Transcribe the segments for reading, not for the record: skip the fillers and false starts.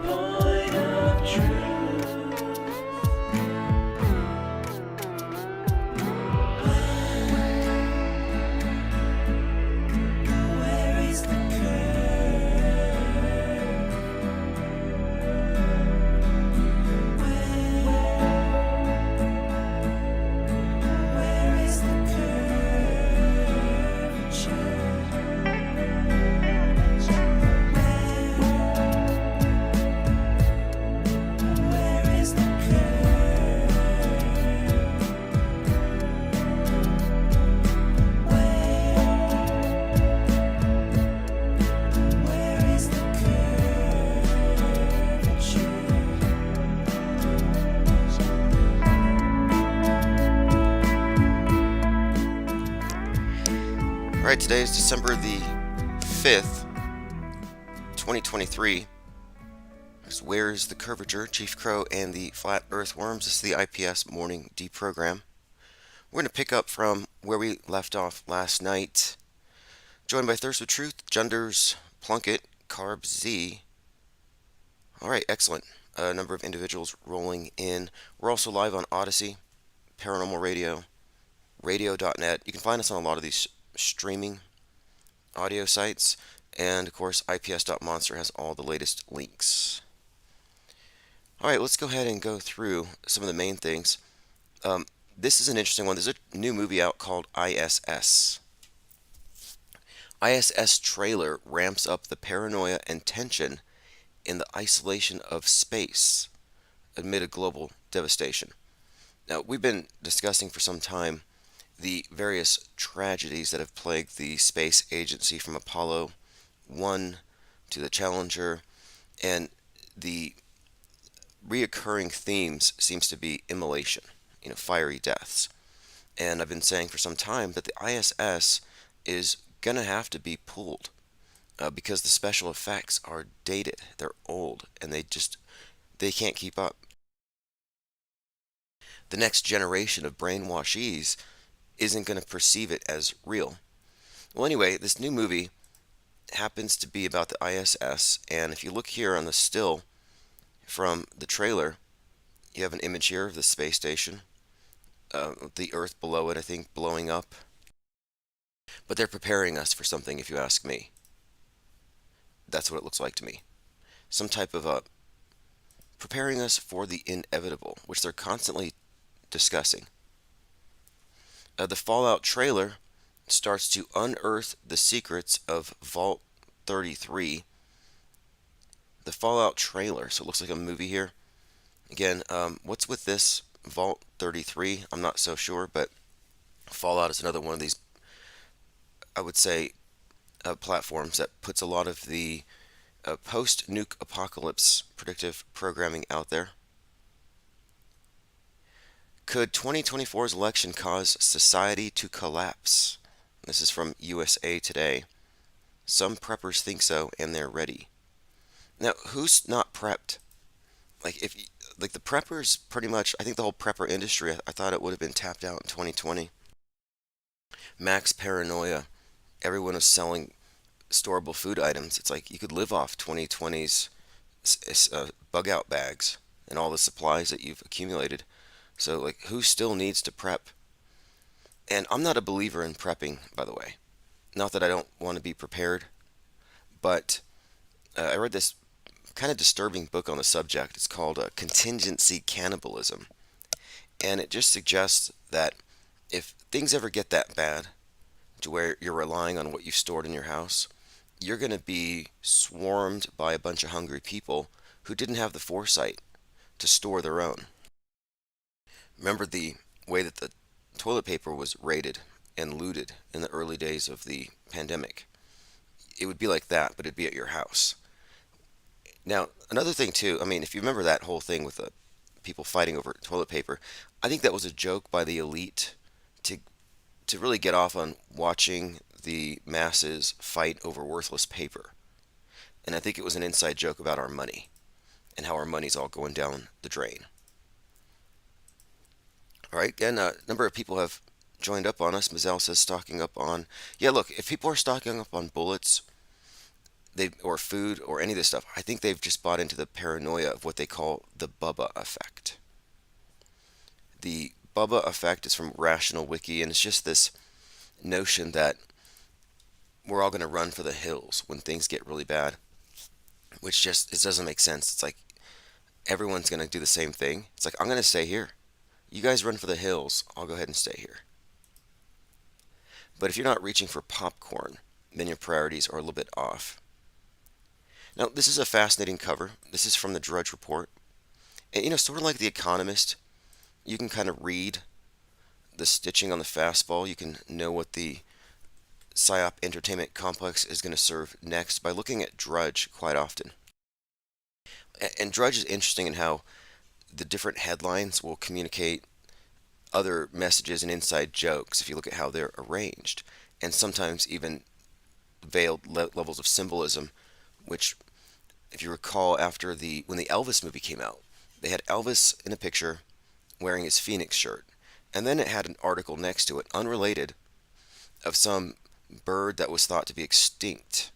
point of truth. Where is the curve? Where is the curvature? Where is the Where is the All right, today is December the 5th, 2023. This Where's the Curvature? Chief Crow and the Flat Earthworms. This is the Ips Morning Deprogram. We're going to pick up from where we left off last night. Joined by Thirst with Truth, Junders, Plunkett, Carb Z. All right, excellent. A number of individuals rolling in. We're also live on Odyssey, Paranormal Radio, radio.net. You can find us on a lot of these streaming audio sites, and of course ips.monster has all the latest links. All right, let's go ahead and go through some of the main things. This is an interesting one. There's a new movie out called ISS. ISS trailer ramps up the paranoia and tension in the isolation of space amid a global devastation. Now, we've been discussing for some time the various tragedies that have plagued the space agency from Apollo 1 to the Challenger, and the reoccurring themes seems to be immolation, fiery deaths. And I've been saying for some time that the ISS is going to have to be pulled because the special effects are dated, they're old, and they can't keep up. The next generation of brainwashees isn't going to perceive it as real. Well, anyway, this new movie happens to be about the ISS, and if you look here on the still from the trailer, you have an image here of the space station, the Earth below it, I think, blowing up. But they're preparing us for something, if you ask me. That's what it looks like to me. Some type of preparing us for the inevitable, which they're constantly discussing. The Fallout trailer starts to unearth the secrets of Vault 33. The Fallout trailer, so it looks like a movie here. Again, what's with this Vault 33? I'm not so sure, but Fallout is another one of these, I would say, platforms that puts a lot of the post-nuke apocalypse predictive programming out there. Could 2024's election cause society to collapse? This is from USA Today. Some preppers think so, and they're ready. Now, who's not prepped? Like the preppers, pretty much. I think the whole prepper industry. I thought it would have been tapped out in 2020. Max paranoia. Everyone was selling storable food items. It's like you could live off 2020's bug out bags and all the supplies that you've accumulated. So, like, who still needs to prep? And I'm not a believer in prepping, by the way. Not that I don't want to be prepared, but I read this kind of disturbing book on the subject. It's called Contingency Cannibalism. And it just suggests that if things ever get that bad to where you're relying on what you've stored in your house, you're going to be swarmed by a bunch of hungry people who didn't have the foresight to store their own. Remember the way that the toilet paper was raided and looted in the early days of the pandemic? It would be like that, but it'd be at your house. Now, another thing too, I mean, if you remember that whole thing with the people fighting over toilet paper, I think that was a joke by the elite to really get off on watching the masses fight over worthless paper. And I think it was an inside joke about our money and how our money's all going down the drain. All right, and a number of people have joined up on us. Mazel says stocking up on. Yeah, look, if people are stocking up on bullets, they or food or any of this stuff. I think they've just bought into the paranoia of what they call the Bubba effect. The Bubba effect is from Rational Wiki, and it's just this notion that we're all going to run for the hills when things get really bad, which just it doesn't make sense. It's like everyone's going to do the same thing. It's like I'm going to stay here. You guys run for the hills. I'll go ahead and stay here. But if you're not reaching for popcorn, then your priorities are a little bit off. Now, this is a fascinating cover. This is from the Drudge Report. And, sort of like The Economist, you can kind of read the stitching on the fastball. You can know what the PSYOP entertainment complex is going to serve next by looking at Drudge quite often. And Drudge is interesting in how the different headlines will communicate other messages and inside jokes if you look at how they're arranged, and sometimes even veiled levels of symbolism, which, if you recall, after when the Elvis movie came out, they had Elvis in a picture wearing his Phoenix shirt, and then it had an article next to it, unrelated, of some bird that was thought to be extinct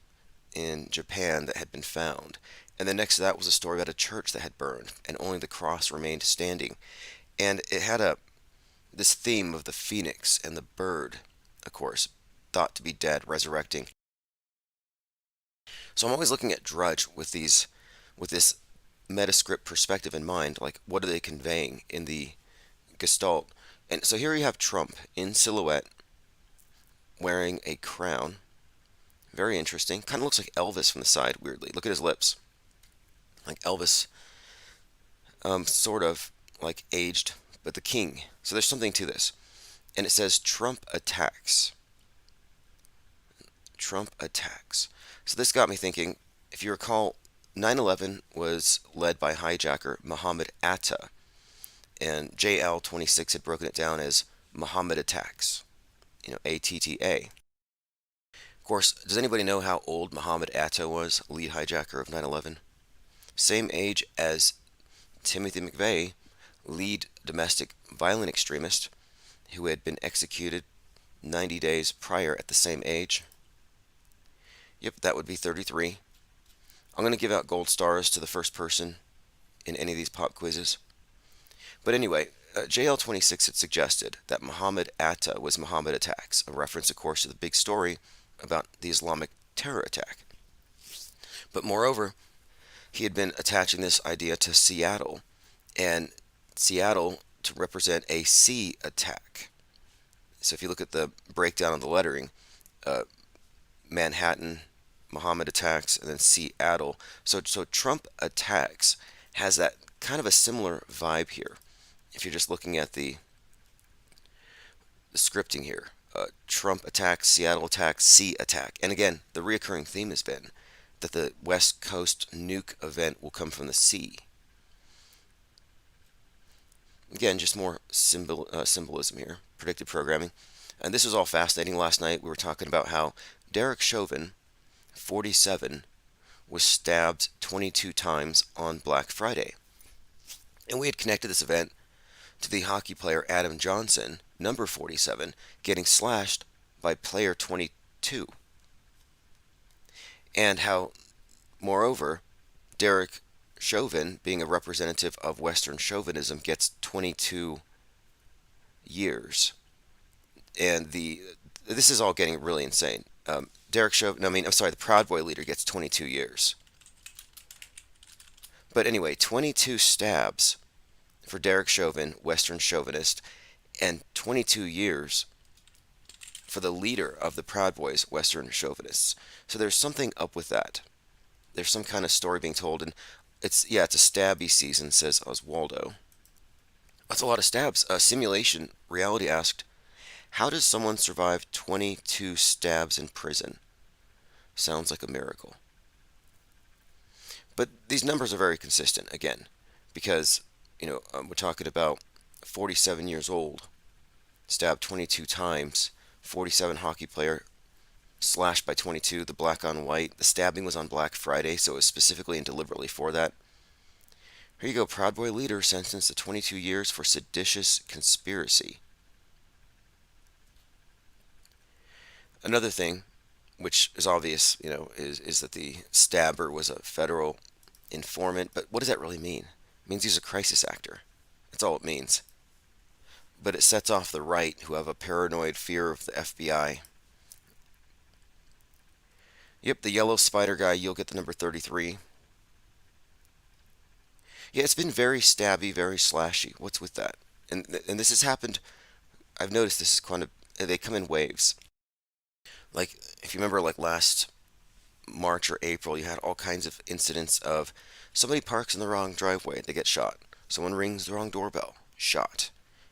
in Japan that had been found. And then next to that was a story about a church that had burned, and only the cross remained standing. And it had this theme of the phoenix and the bird, of course, thought to be dead, resurrecting. So I'm always looking at Drudge with this metascript perspective in mind, like what are they conveying in the gestalt? And so here you have Trump in silhouette, wearing a crown. Very interesting. Kind of looks like Elvis from the side, weirdly. Look at his lips. Like Elvis, sort of like aged, but the king. So there's something to this. And it says Trump attacks. Trump attacks. So this got me thinking, if you recall, 9/11 was led by hijacker Mohammed Atta, and JL26 had broken it down as Mohammed attacks, ATTA. Of course, does anybody know how old Mohammed Atta was, lead hijacker of 9/11? Same age as Timothy McVeigh, lead domestic violent extremist, who had been executed 90 days prior at the same age. Yep, that would be 33. I'm going to give out gold stars to the first person in any of these pop quizzes. But anyway, JL26 had suggested that Mohammed Atta was Mohammed attacks, a reference, of course, to the big story about the Islamic terror attack. But moreover, he had been attaching this idea to Seattle, and Seattle to represent a sea attack. So if you look at the breakdown of the lettering, Manhattan, Muhammad attacks, and then Seattle. So Trump attacks has that kind of a similar vibe here. If you're just looking at the scripting here, Trump attacks, Seattle attacks, sea attack. And again, the reoccurring theme has been that the West Coast nuke event will come from the sea. Again, just more symbolism here, predictive programming. And this was all fascinating. Last night we were talking about how Derek Chauvin, 47, was stabbed 22 times on Black Friday. And we had connected this event to the hockey player Adam Johnson, number 47, getting slashed by player 22. And how, moreover, Derek Chauvin, being a representative of Western chauvinism, gets 22 years. And this is all getting really insane. Derek Chauvin, no, I'm sorry, the Proud Boy leader gets 22 years. But anyway, 22 stabs for Derek Chauvin, Western chauvinist, and 22 years for the leader of the Proud Boys, Western chauvinists. So there's something up with that. There's some kind of story being told, and it's a stabby season, says Oswaldo. That's a lot of stabs. Simulation Reality asked, how does someone survive 22 stabs in prison? Sounds like a miracle. But these numbers are very consistent, again, because, we're talking about 47 years old, stabbed 22 times, 47 hockey player, slashed by 22, the black on white. The stabbing was on Black Friday, so it was specifically and deliberately for that. Here you go, Proud Boy leader sentenced to 22 years for seditious conspiracy. Another thing which is obvious, is that the stabber was a federal informant. But what does that really mean? It means he's a crisis actor. That's all it means. But it sets off the right, who have a paranoid fear of the FBI. Yep, the yellow spider guy, you'll get the number 33. Yeah, it's been very stabby, very slashy. What's with that? And this has happened. I've noticed this is kind of they come in waves. Like if you remember, like last March or April, you had all kinds of incidents of somebody parks in the wrong driveway, they get shot. Someone rings the wrong doorbell, shot.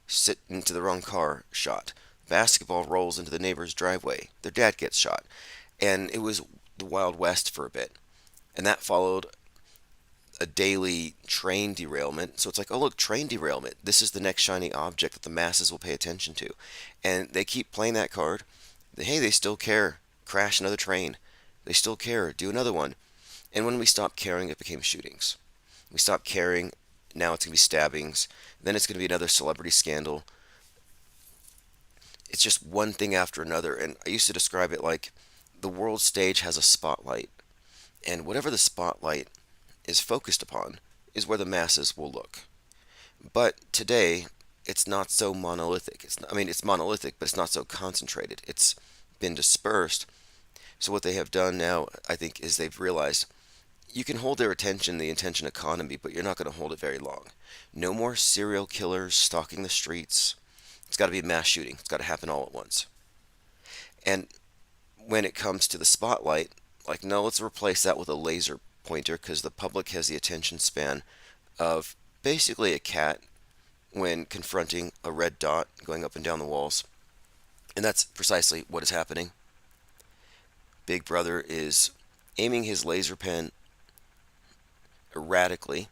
Sit into the wrong car, shot. Basketball rolls into the neighbor's driveway, their dad gets shot. And it was the Wild West for a bit. And that followed a daily train derailment. So it's like, oh, look, train derailment. This is the next shiny object that the masses will pay attention to. And they keep playing that card. Hey, they still care. Crash another train. They still care. Do another one. And when we stopped caring, it became shootings. We stopped caring. Now it's going to be stabbings. Then it's going to be another celebrity scandal. It's just one thing after another. And I used to describe it like the world stage has a spotlight. And whatever the spotlight is focused upon is where the masses will look. But today, it's not so monolithic. It's monolithic, but it's not so concentrated. It's been dispersed. So what they have done now, I think, is they've realized you can hold their attention, the attention economy, but you're not going to hold it very long. No more serial killers stalking the streets. It's got to be a mass shooting. It's got to happen all at once. And when it comes to the spotlight, like, no, let's replace that with a laser pointer because the public has the attention span of basically a cat when confronting a red dot going up and down the walls. And that's precisely what is happening. Big Brother is aiming his laser pen erratically.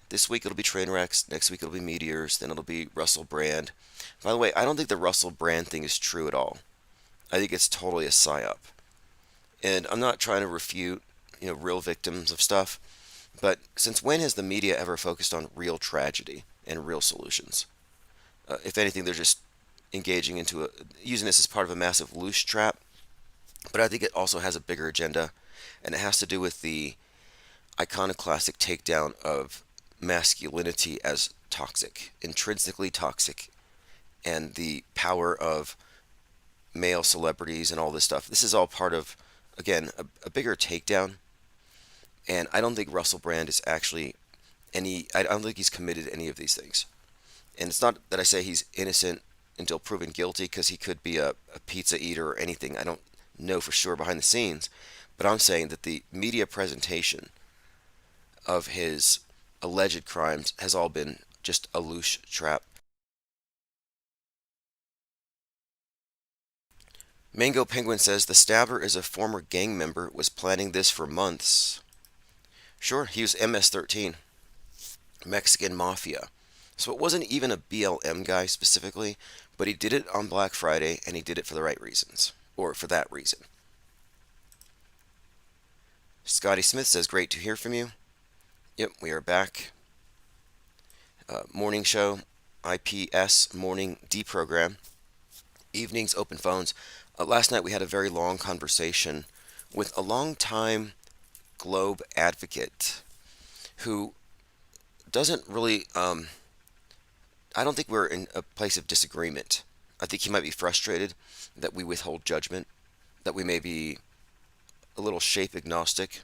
This week it'll be train wrecks, next week it'll be meteors, then it'll be Russell Brand. By the way, I don't think the Russell Brand thing is true at all. I think it's totally a psyop. And I'm not trying to refute, real victims of stuff, but since when has the media ever focused on real tragedy and real solutions? If anything, they're just engaging into using this as part of a massive loose trap. But I think it also has a bigger agenda, and it has to do with the iconoclastic takedown of masculinity as toxic, intrinsically toxic, and the power of male celebrities and all this stuff. This is all part of, again, a bigger takedown. And I don't think Russell Brand is actually I don't think he's committed any of these things. And it's not that I say he's innocent until proven guilty, because he could be a pizza eater or anything. I don't know for sure behind the scenes. But I'm saying that the media presentation of his alleged crimes has all been just a loose trap. Mango Penguin says the stabber is a former gang member, was planning this for months. Sure, he was MS-13, Mexican Mafia. So it wasn't even a BLM guy specifically, but he did it on Black Friday, and he did it for the right reasons, or for that reason. Scotty Smith says, great to hear from you. Yep, we are back. Morning show, Ips Morning Deprogram. Evenings, open phones. Last night we had a very long conversation with a long-time Globe advocate who doesn't really, I don't think we're in a place of disagreement. I think he might be frustrated that we withhold judgment, that we may be a little shape agnostic,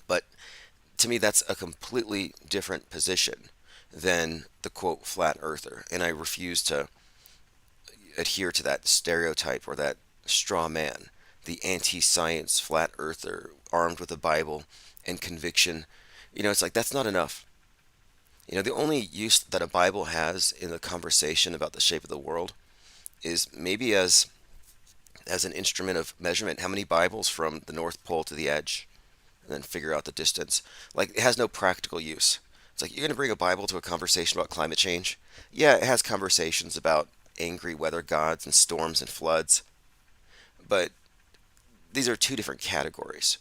but to me that's a completely different position than the quote flat earther, and I refuse to adhere to that stereotype or that straw man, the anti-science flat earther armed with a Bible and conviction. It's like that's not enough. The only use that a Bible has in the conversation about the shape of the world is maybe as an instrument of measurement. How many Bibles from the North Pole to the edge, and then figure out the distance. Like, it has no practical use. It's like, you're going to bring a Bible to a conversation about climate change? Yeah, it has conversations about angry weather gods and storms and floods, but these are two different categories.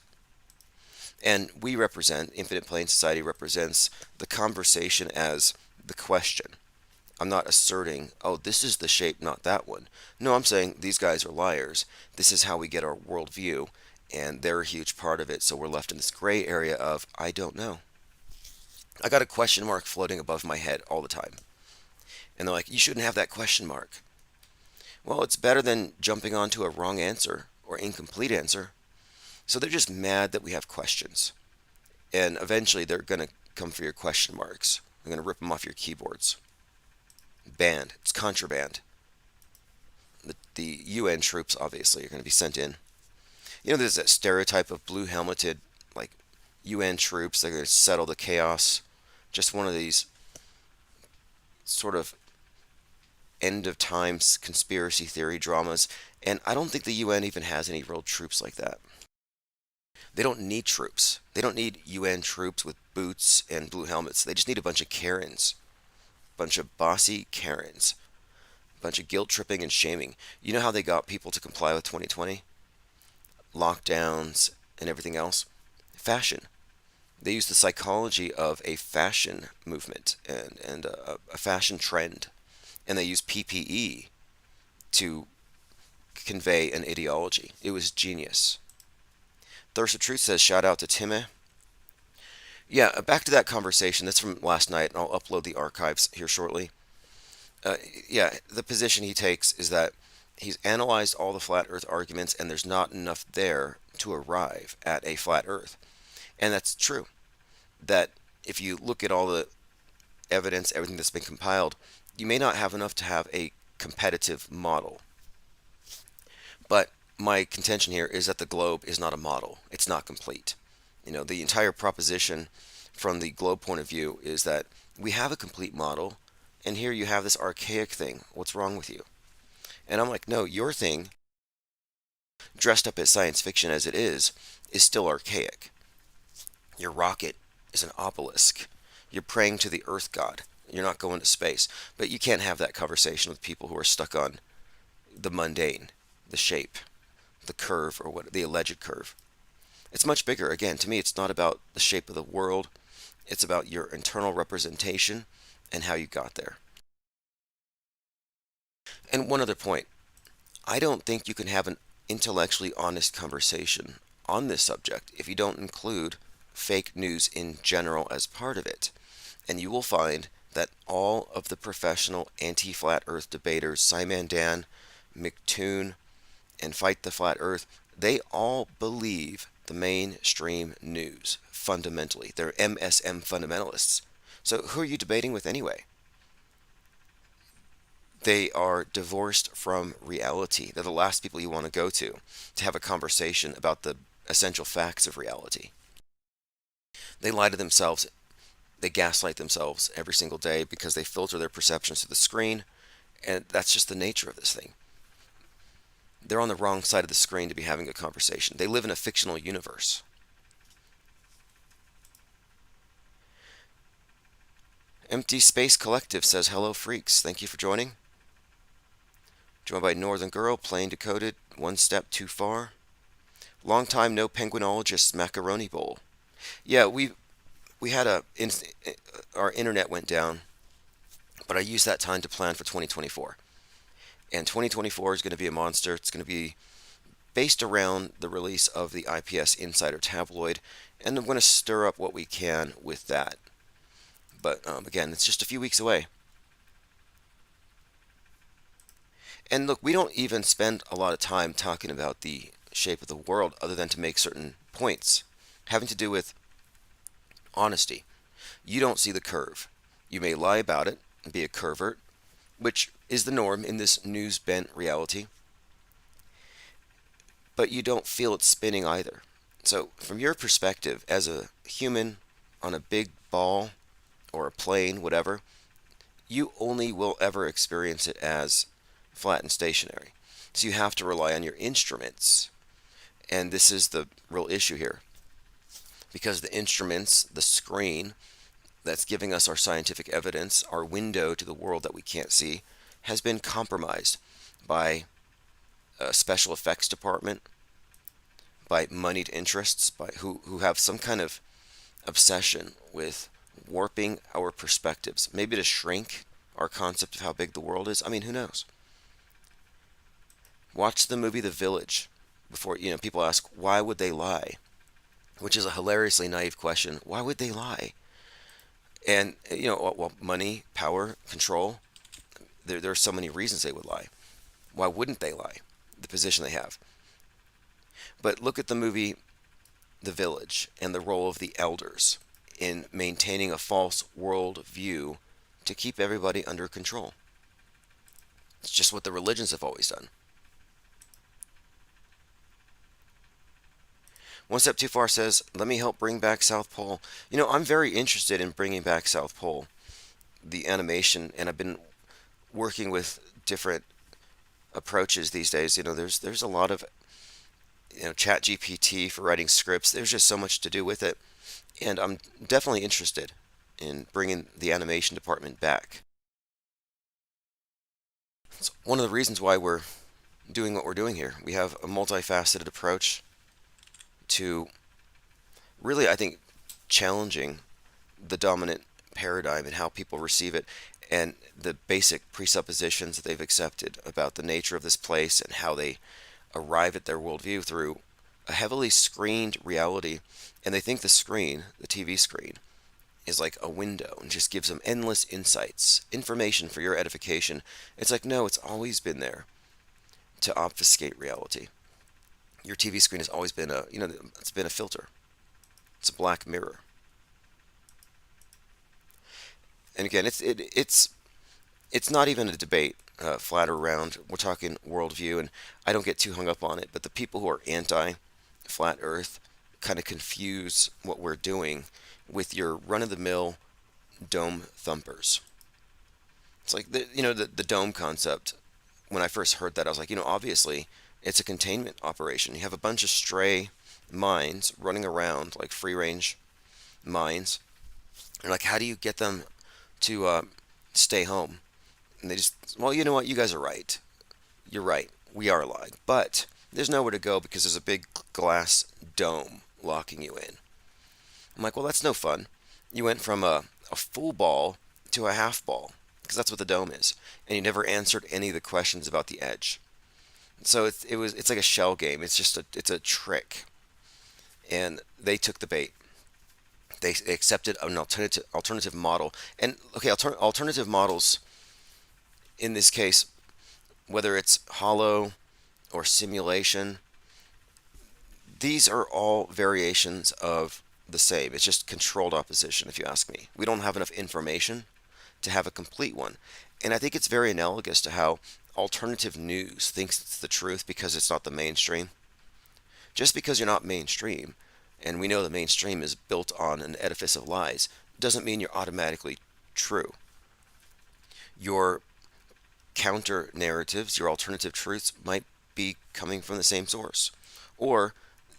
And we represent, Infinite Plane Society represents the conversation as the question. I'm not asserting, oh, this is the shape, not that one. No, I'm saying these guys are liars. This is how we get our worldview, and they're a huge part of it. So we're left in this gray area of, I don't know. I got a question mark floating above my head all the time. And they're like, you shouldn't have that question mark. Well, it's better than jumping onto a wrong answer or incomplete answer. So they're just mad that we have questions. And eventually they're going to come for your question marks. They're going to rip them off your keyboards. Banned. It's contraband. The UN troops, obviously, are going to be sent in. You know, there's that stereotype of blue helmeted, like UN troops. They're going to settle the chaos. Just one of these sort of end of times conspiracy theory dramas. And I don't think the UN even has any real troops like that. They don't need troops. They don't need UN troops with boots and blue helmets. They just need a bunch of Karens. Bunch of bossy Karens. Bunch of guilt tripping and shaming. You know how they got people to comply with 2020? Lockdowns and everything else? Fashion. They use the psychology of a fashion movement and a fashion trend. And they use PPE to convey an ideology. It was genius. Thirst of Truth says, shout out to Timmy. Yeah, back to that conversation. That's from last night, and I'll upload the archives here shortly. Yeah, the position he takes is that he's analyzed all the flat earth arguments, and there's not enough there to arrive at a flat earth. And that's true. That if you look at all the evidence, everything that's been compiled, you may not have enough to have a competitive model. But my contention here is that the globe is not a model. It's not complete. You know, the entire proposition from the globe point of view is that we have a complete model, and here you have this archaic thing. What's wrong with you? And I'm like, no, your thing, dressed up as science fiction as it is still archaic. Your rocket is an obelisk. You're praying to the earth god. You're not going to space. But you can't have that conversation with people who are stuck on the mundane, the shape, the curve, or what the alleged curve. It's much bigger. Again, to me, it's not about the shape of the world. It's about your internal representation and how you got there. And one other point. I don't think you can have an intellectually honest conversation on this subject if you don't include fake news in general as part of it. And you will find that all of the professional anti-flat earth debaters, Simon Dan, McToon, and Fight the Flat Earth, they all believe the mainstream news fundamentally. They're MSM fundamentalists. So who are you debating with anyway? They are divorced from reality. They're the last people you want to go to have a conversation about the essential facts of reality. They lie to themselves. They gaslight themselves every single day because they filter their perceptions to the screen, and that's just the nature of this thing. They're on the wrong side of the screen to be having a conversation. They live in a fictional universe. Empty Space Collective says, hello freaks, thank you for joining. Joined by Northern Girl, plain decoded, one step too far. Long time no penguinologist macaroni bowl. Yeah, we had our internet went down, but I used that time to plan for 2024. And 2024 is going to be a monster. It's going to be based around the release of the IPS Insider tabloid, and I'm going to stir up what we can with that. But again, it's just a few weeks away. And look, we don't even spend a lot of time talking about the shape of the world other than to make certain points having to do with honesty. You don't see the curve. You may lie about it and be a curvert, which is the norm in this news-bent reality, but you don't feel it spinning either. So from your perspective as a human on a big ball or a plane, whatever, you only will ever experience it as flat and stationary. So you have to rely on your instruments. And this is the real issue here. Because the instruments, the screen that's giving us our scientific evidence, our window to the world that we can't see, has been compromised by a special effects department, by moneyed interests, by who have some kind of obsession with warping our perspectives, maybe to shrink our concept of how big the world is? I mean, who knows? Watch the movie The Village before, people ask, why would they lie? Which is a hilariously naive question. Why would they lie? And, well, money, power, control, there are so many reasons they would lie. Why wouldn't they lie? The position they have. But look at the movie The Village and the role of the elders in maintaining a false world view to keep everybody under control. It's just what the religions have always done. One Step Too Far says, let me help bring back South Pole. I'm very interested in bringing back South Pole, the animation, and I've been working with different approaches these days. There's a lot of chat GPT for writing scripts. There's just so much to do with it, and I'm definitely interested in bringing the animation department back. It's one of the reasons why we're doing what we're doing here. We have a multifaceted approach to really, I think, challenging the dominant paradigm and how people receive it, and the basic presuppositions that they've accepted about the nature of this place and how they arrive at their worldview through a heavily screened reality. And they think the screen, the TV screen, is like a window and just gives them endless insights, information for your edification. It's like, no, it's always been there to obfuscate reality. Your TV screen has always been it's been a filter. It's a black mirror. And again, it's not even a debate, flat or round. We're talking worldview, and I don't get too hung up on it. But the people who are anti-flat Earth kind of confuse what we're doing with your run-of-the-mill dome thumpers. It's like the dome concept. When I first heard that, I was like, obviously it's a containment operation. You have a bunch of stray mines running around like free-range mines. And like, how do you get them to stay home? And they just, well, you know what? You guys are right. You're right. We are lying. But there's nowhere to go because there's a big glass dome locking you in. I'm like, well, that's no fun. You went from a full ball to a half ball because that's what the dome is. And you never answered any of the questions about the edge. So it's like a shell game. It's a trick. And they took the bait. They accepted an alternative model. And okay, alternative models in this case, whether it's hollow or simulation, these are all variations of the same. It's just controlled opposition, if you ask me. We don't have enough information to have a complete one. And I think it's very analogous to how alternative news thinks it's the truth because it's not the mainstream. Just because you're not mainstream, and we know the mainstream is built on an edifice of lies, doesn't mean you're automatically true. Your counter narratives, your alternative truths might be coming from the same source, or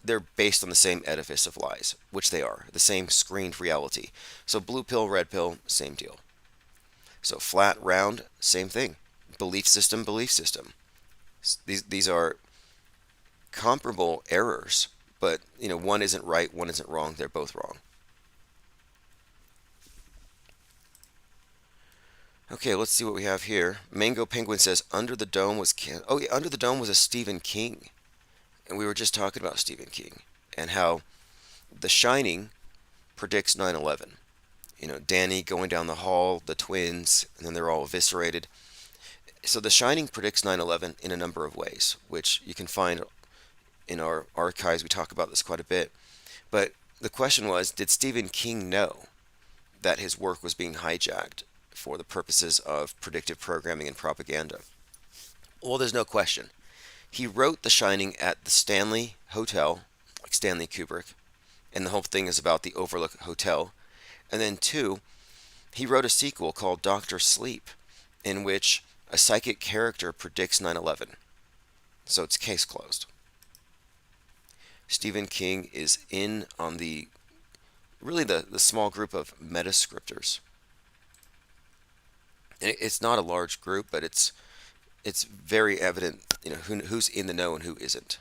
they're based on the same edifice of lies, which they are, the same screened reality. So blue pill, red pill, same deal. So flat, round, same thing. Belief system, belief system. These are comparable errors, but one isn't right, one isn't wrong. They're both wrong. Okay, let's see what we have here. Mango Penguin says Under the Dome was oh yeah, Under the Dome was a Stephen King, and we were just talking about Stephen King and how The Shining predicts 9/11. Danny going down the hall, the twins, and then they're all eviscerated. So The Shining predicts 9/11 in a number of ways, which you can find in our archives. We talk about this quite a bit. But the question was, did Stephen King know that his work was being hijacked for the purposes of predictive programming and propaganda? Well, there's no question. He wrote The Shining at the Stanley Hotel, like Stanley Kubrick, and the whole thing is about the Overlook Hotel. And then two, he wrote a sequel called Doctor Sleep, in which a psychic character predicts 9/11. So it's case closed. Stephen King is in on the small group of metascriptors. And it's not a large group, but it's very evident, who's in the know and who isn't.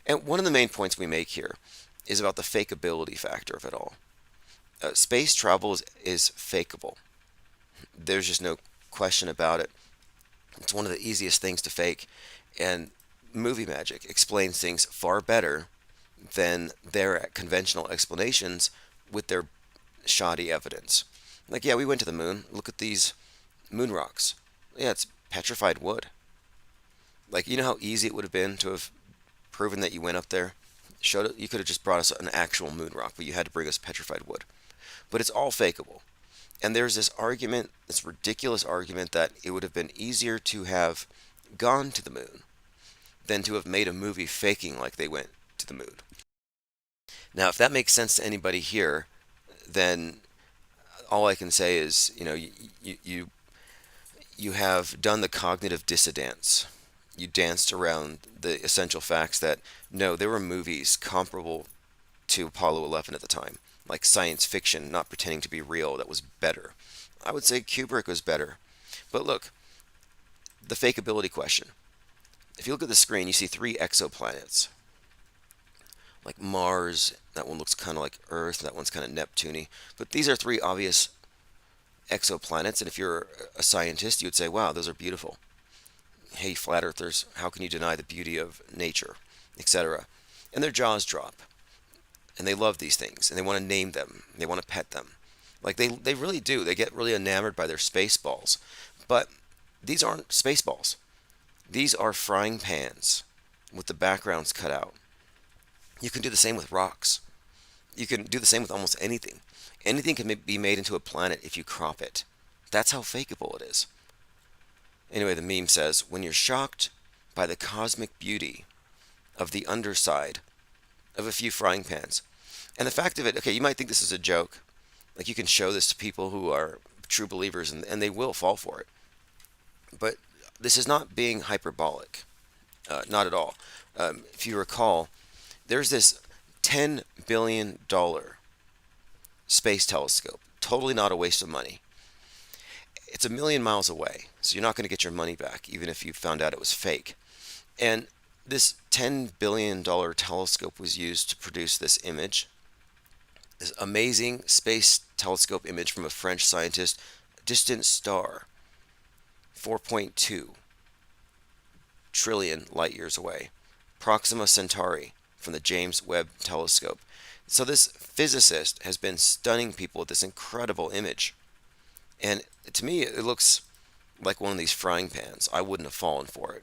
And one of the main points we make here is about the fakeability factor of it all. Space travel is fakeable. There's just no question about it. It's one of the easiest things to fake, and movie magic explains things far better than their conventional explanations with their shoddy evidence. Like, yeah, we went to the moon. Look at these moon rocks. Yeah, it's petrified wood. Like, you know how easy it would have been to have proven that you went up there? Showed it, you could have just brought us an actual moon rock, but you had to bring us petrified wood. But it's all fakeable. And there's this argument, this ridiculous argument, that it would have been easier to have gone to the moon than to have made a movie faking like they went to the moon. Now, if that makes sense to anybody here, then all I can say is, you have done the cognitive dissidence. You danced around the essential facts that no, there were movies comparable to Apollo 11 at the time, like science fiction, not pretending to be real, that was better. I would say Kubrick was better. But look, the fakeability question. If you look at the screen, you see three exoplanets, like Mars. That one looks kind of like Earth. That one's kind of Neptune-y. But these are three obvious exoplanets, and if you're a scientist, you would say, wow, those are beautiful. Hey, flat earthers, how can you deny the beauty of nature, etc.? And their jaws drop, and they love these things, and they want to name them, they want to pet them. Like they really do. They get really enamored by their space balls. But these aren't space balls. These are frying pans with the backgrounds cut out. You can do the same with rocks. You can do the same with almost anything. Anything can be made into a planet if you crop it. That's how fakeable it is. Anyway, the meme says, when you're shocked by the cosmic beauty of the underside of a few frying pans. And the fact of it, okay, you might think this is a joke. Like, you can show this to people who are true believers, and they will fall for it. But this is not being hyperbolic. Not at all. If you recall, there's this $10 billion space telescope. Totally not a waste of money. It's a million miles away, so you're not going to get your money back, even if you found out it was fake. And this $10 billion telescope was used to produce this image, this amazing space telescope image from a French scientist, distant star, 4.2 trillion light years away, Proxima Centauri, from the James Webb Telescope. So this physicist has been stunning people with this incredible image. And to me, it looks like one of these frying pans. I wouldn't have fallen for it.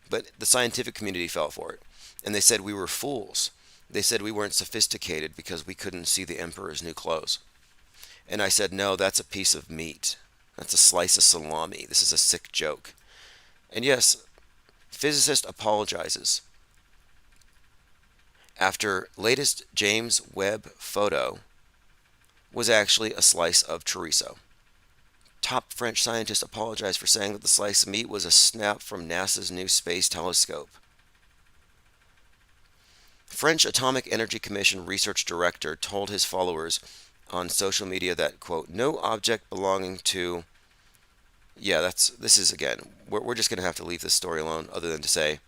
But the scientific community fell for it. And they said we were fools. They said we weren't sophisticated because we couldn't see the emperor's new clothes. And I said, no, that's a piece of meat. That's a slice of salami. This is a sick joke. And yes, physicist apologizes after latest James Webb photo was actually a slice of chorizo. Top French scientists apologized for saying that the slice of meat was a snap from NASA's new space telescope. French Atomic Energy Commission research director told his followers on social media that, quote, no object belonging to... Yeah, this is, again, we're just going to have to leave this story alone, other than to say,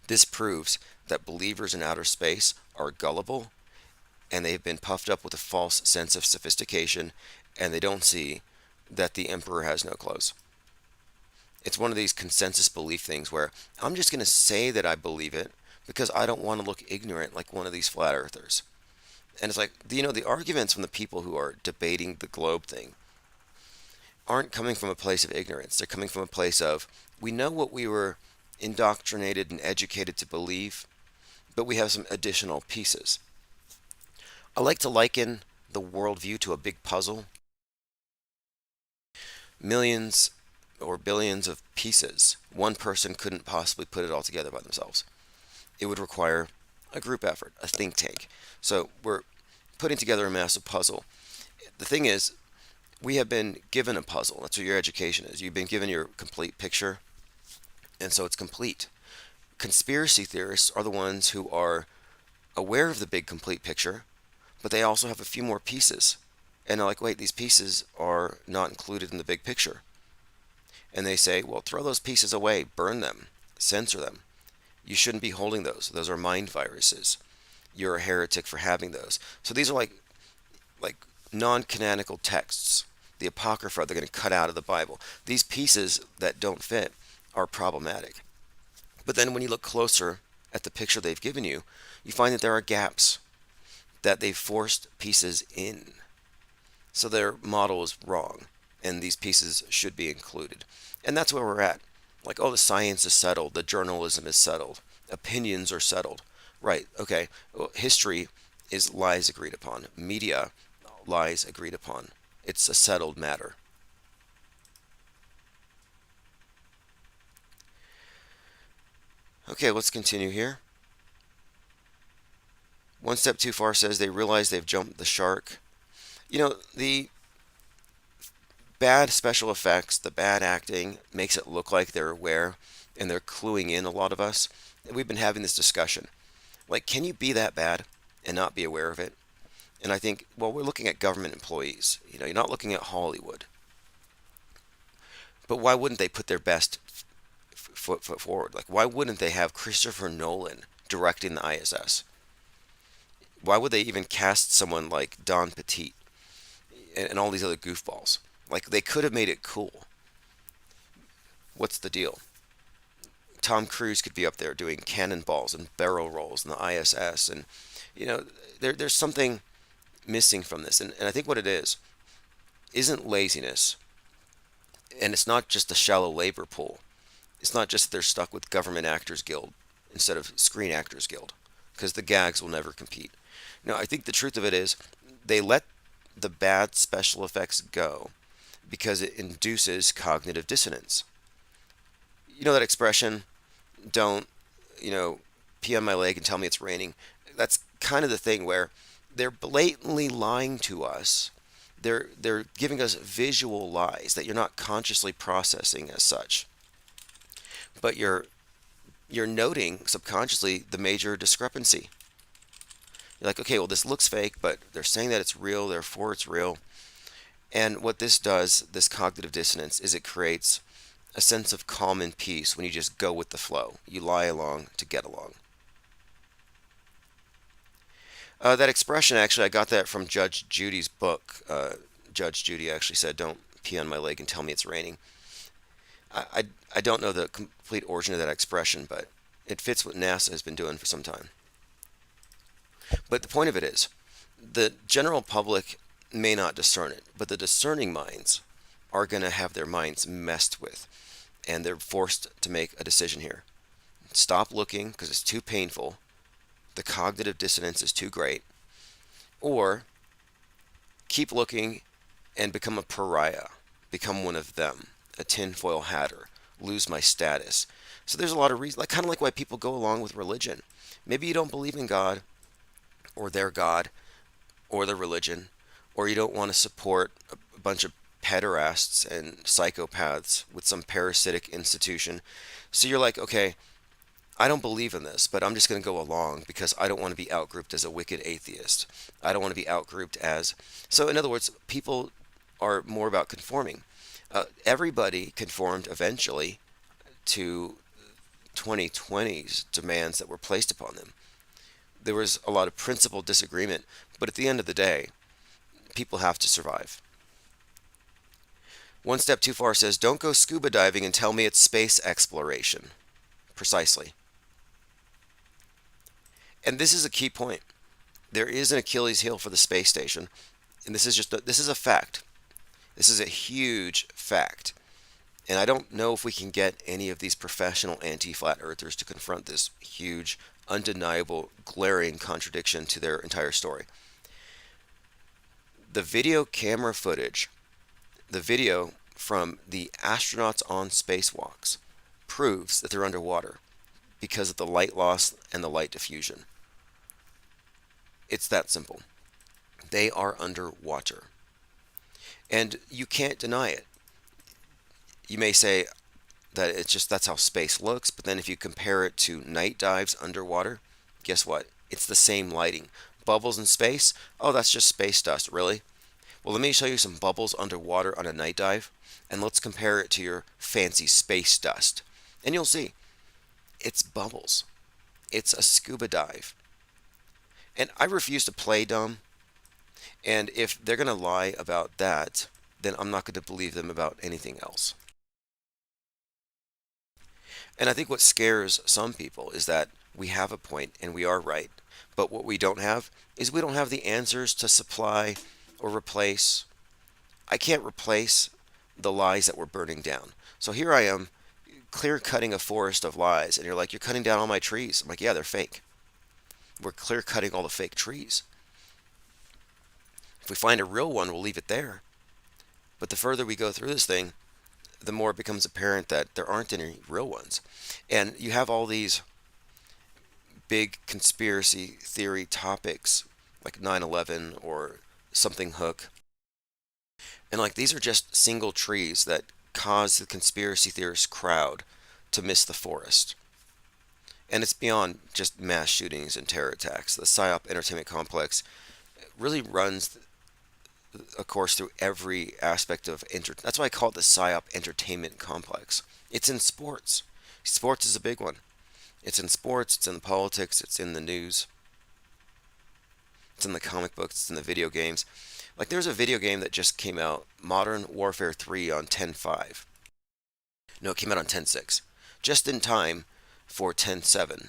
this proves that believers in outer space are gullible, and they've been puffed up with a false sense of sophistication, and they don't see that the emperor has no clothes. It's one of these consensus belief things where I'm just going to say that I believe it because I don't want to look ignorant like one of these flat earthers. And it's like, the arguments from the people who are debating the globe thing aren't coming from a place of ignorance. They're coming from a place of, we know what we were indoctrinated and educated to believe, but we have some additional pieces. I like to liken the worldview to a big puzzle. Millions or billions of pieces. One person couldn't possibly put it all together by themselves. It would require a group effort, a think tank. So we're putting together a massive puzzle. The thing is, we have been given a puzzle. That's what your education is. You've been given your complete picture, and so it's complete. Conspiracy theorists are the ones who are aware of the big complete picture, but they also have a few more pieces. And they're like, wait, these pieces are not included in the big picture. And they say, well, throw those pieces away, burn them, censor them. You shouldn't be holding those. Those are mind viruses. You're a heretic for having those. So these are like non-canonical texts. the Apocrypha they're going to cut out of the Bible. These pieces that don't fit are problematic. But then when you look closer at the picture they've given you, you find that there are gaps, that they've forced pieces in. So their model is wrong, and these pieces should be included. And that's where we're at. Like, oh, the science is settled, the journalism is settled, opinions are settled. Right, okay. Well, history is lies agreed upon, media lies agreed upon. It's a settled matter. Okay, let's continue here. One step too far says they realize they've jumped the shark. The bad special effects, the bad acting makes it look like they're aware and they're cluing in a lot of us. We've been having this discussion. Like, can you be that bad and not be aware of it? And I think, well, we're looking at government employees. You're not looking at Hollywood. But why wouldn't they put their best foot forward? Like, why wouldn't they have Christopher Nolan directing the ISS? Why would they even cast someone like Don Petit and all these other goofballs? Like, they could have made it cool. What's the deal? Tom Cruise could be up there doing cannonballs and barrel rolls in the ISS, and there's something missing from this. And I think what it is isn't laziness, and it's not just a shallow labor pool. It's not just that they're stuck with Government Actors Guild instead of Screen Actors Guild, because the gags will never compete. No, I think the truth of it is they let the bad special effects go because it induces cognitive dissonance. You know that expression, don't, pee on my leg and tell me it's raining. That's kind of the thing where they're blatantly lying to us. They're giving us visual lies that you're not consciously processing as such. But you're noting subconsciously the major discrepancy. You're like, okay, well, this looks fake, but they're saying that it's real, therefore it's real. And what this does, this cognitive dissonance, is it creates a sense of calm and peace when you just go with the flow. You lie along to get along. That expression, actually, I got that from Judge Judy's book. Judge Judy actually said, don't pee on my leg and tell me it's raining. I don't know the complete origin of that expression, but it fits what NASA has been doing for some time. But the point of it is, the general public may not discern it, but the discerning minds are going to have their minds messed with, and they're forced to make a decision here. Stop looking because it's too painful, the cognitive dissonance is too great, or keep looking and become a pariah, become one of them, a tinfoil hatter, lose my status. So there's a lot of reasons, like kind of like why people go along with religion. Maybe you don't believe in God, or their God, or their religion, or you don't want to support a bunch of pederasts and psychopaths with some parasitic institution. So you're like, okay, I don't believe in this, but I'm just going to go along because I don't want to be outgrouped as a wicked atheist. I don't want to be outgrouped as. So, in other words, people are more about conforming. Everybody conformed eventually to 2020's demands that were placed upon them. There was a lot of principled disagreement, but at the end of the day, people have to survive. One step too far says, don't go scuba diving and tell me it's space exploration. Precisely. And this is a key point. There is an Achilles heel for the space station, and this is a fact. This is a huge fact. And I don't know if we can get any of these professional anti-flat earthers to confront this huge, undeniable, glaring contradiction to their entire story. The video camera footage, the video from the astronauts on spacewalks, proves that they're underwater because of the light loss and the light diffusion. It's that simple. They are underwater. And you can't deny it. You may say that that's how space looks, but then if you compare it to night dives underwater, guess what? It's the same lighting. Bubbles in space? Oh, that's just space dust, really? Well, let me show you some bubbles underwater on a night dive, and let's compare it to your fancy space dust. And you'll see, it's bubbles. It's a scuba dive. And I refuse to play dumb. And if they're going to lie about that, then I'm not going to believe them about anything else. And I think what scares some people is that we have a point and we are right. But what we don't have is we don't have the answers to supply or replace. I can't replace the lies that we're burning down. So here I am, clear cutting a forest of lies, and you're like, you're cutting down all my trees. I'm like, yeah, they're fake. We're clear cutting all the fake trees. If we find a real one, we'll leave it there. But the further we go through this thing, the more it becomes apparent that there aren't any real ones. And you have all these big conspiracy theory topics like 9/11 or something hook. And like these are just single trees that cause the conspiracy theorist crowd to miss the forest. And it's beyond just mass shootings and terror attacks. The PSYOP entertainment complex really runs a course through every aspect of that's why I call it the PSYOP entertainment complex. It's in sports. Sports is a big one. It's in sports, it's in the politics, it's in the news, it's in the comic books, it's in the video games. Like there's a video game that just came out, Modern Warfare 3 on 10.5. No, it came out on 10.6. Just in time for 10.7,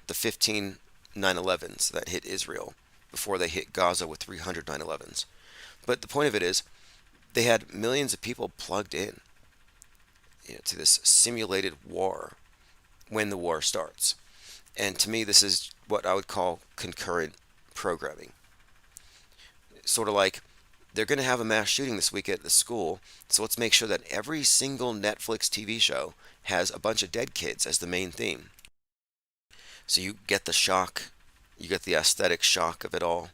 the 15 9/11s that hit Israel before they hit Gaza with 300 9/11s. But the point of it is, they had millions of people plugged in, to this simulated war when the war starts. And to me, this is what I would call concurrent programming. Sort of like they're going to have a mass shooting this week at the school, so let's make sure that every single Netflix TV show has a bunch of dead kids as the main theme. So you get the shock, you get the aesthetic shock of it all,